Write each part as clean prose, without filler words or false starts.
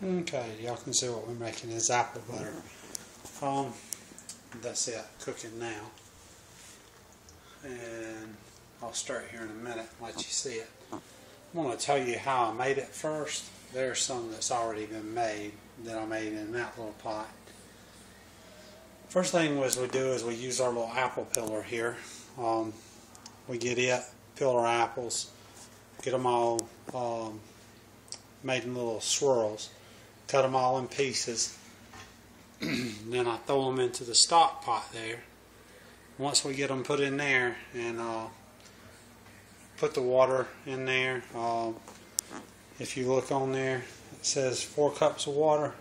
Okay, y'all can see what we're making is apple butter. That's it, cooking now. And I'll start here in a minute and let you see it. I'm going to tell you how I made it first. There's some that's already been made that I made in that little pot. First thing we do is we use our little apple peeler here. We get it, peel our apples, get them all made in little swirls, cut them all in pieces. Then I throw them into the stock pot there. Once we get them put in there and put the water in there, if you look on there, it says 4 cups of water.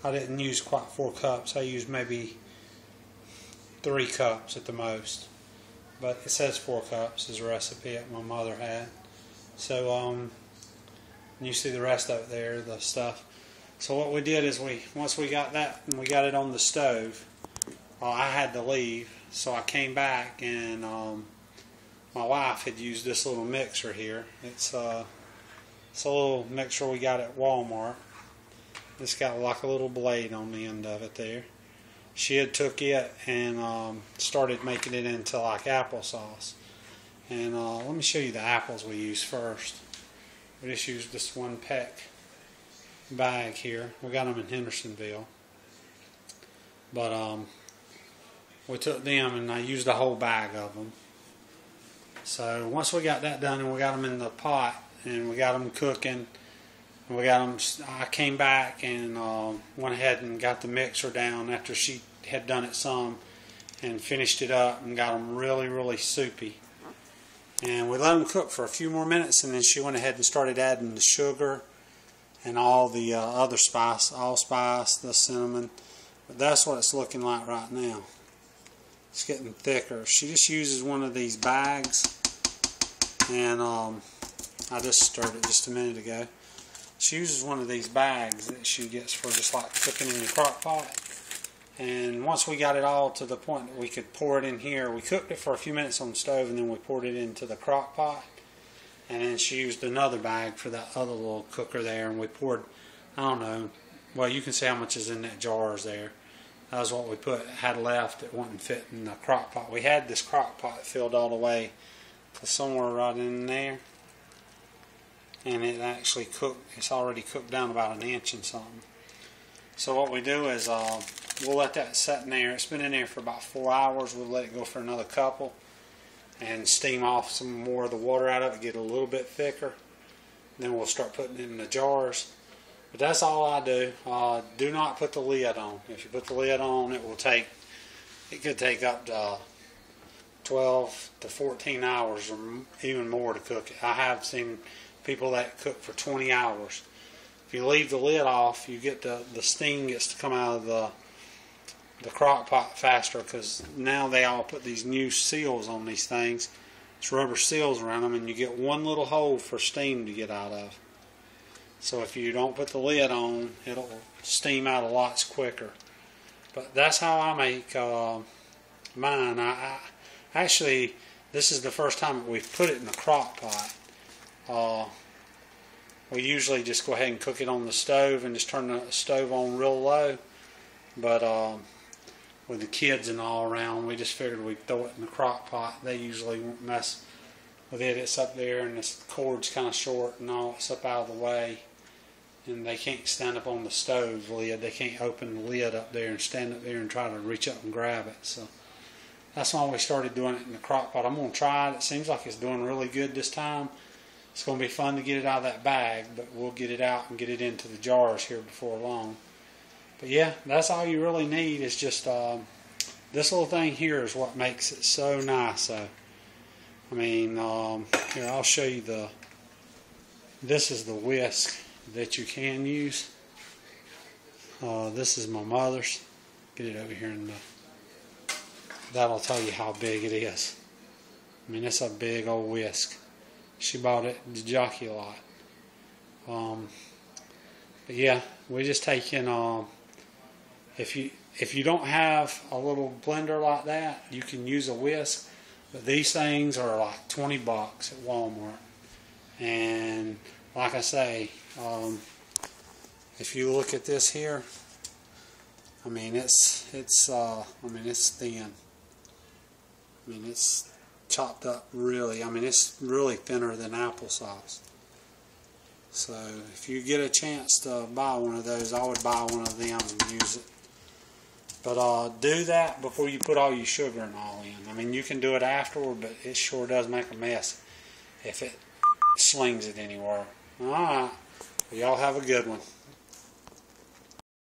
I didn't use quite 4 cups. I used maybe 3 cups at the most. But it says 4 cups is a recipe that my mother had. So you see the rest of it there, the stuff. So what we did is once we got that and we got it on the stove, I had to leave. So I came back and my wife had used this little mixer here. It's a little mixer we got at Walmart. It's got like a little blade on the end of it there. She had took it and started making it into like applesauce. And let me show you the apples we used first. We just used this one peck bag here. We got them in Hendersonville. But we took them and I used a whole bag of them. So once we got that done and we got them in the pot and we got them cooking, and we got them, I came back and went ahead and got the mixer down after she had done it some and finished it up and got them really, really soupy. And we let them cook for a few more minutes and then she went ahead and started adding the sugar and all the other spice, allspice, the cinnamon. But that's what it's looking like right now. It's getting thicker. She just uses one of these bags, and I just stirred it just a minute ago. She uses one of these bags that she gets for just like cooking in your crock pot. And once we got it all to the point that we could pour it in here, we cooked it for a few minutes on the stove and then we poured it into the crock pot. And then she used another bag for that other little cooker there, and we poured, I don't know, well, you can see how much is in that jars there. That was what we had left that wouldn't fit in the crock pot. We had this crock pot filled all the way to somewhere right in there. And it actually cooked, it's already cooked down about an inch and something. So what we do is we'll let that set in there. It's been in there for about 4 hours. We'll let it go for another couple and steam off some more of the water out of it, get it a little bit thicker. Then we'll start putting it in the jars. But that's all I do. Do not put the lid on. If you put the lid on, it could take up to 12 to 14 hours or even more to cook it. I have seen people that cook for 20 hours. If you leave the lid off, you get the steam gets to come out of the crock pot faster, because now they all put these new seals on these things. It's rubber seals around them, and you get one little hole for steam to get out of. So if you don't put the lid on, it'll steam out a lot quicker. But that's how I make mine. Actually, this is the first time that we've put it in the crock pot. We usually just go ahead and cook it on the stove and just turn the stove on real low. But with the kids and all around, we just figured we'd throw it in the crock pot. They usually won't mess with it. It's up there and the cord's kind of short and all. It's up out of the way. And they can't stand up on the stove lid. They can't open the lid up there and stand up there and try to reach up and grab it. So that's why we started doing it in the crock pot. I'm going to try it. It seems like it's doing really good this time. It's going to be fun to get it out of that bag, but we'll get it out and get it into the jars here before long. But yeah, that's all you really need is just this little thing here is what makes it so nice. So, I mean, here, I'll show you this is the whisk that you can use. This is my mother's. Get it over here and that'll tell you how big it is. I mean, it's a big old whisk. She bought it at the Jockey Lot. But yeah, we just take in, if you don't have a little blender like that, you can use a whisk. But these things are like $20 at Walmart. And like I say, if you look at this here, I mean it's thin. I mean it's chopped up really. I mean it's really thinner than applesauce. So if you get a chance to buy one of those, I would buy one of them and use it. But do that before you put all your sugar and all in. I mean, you can do it afterward, but it sure does make a mess if it slings it anywhere. All right. Well, y'all have a good one.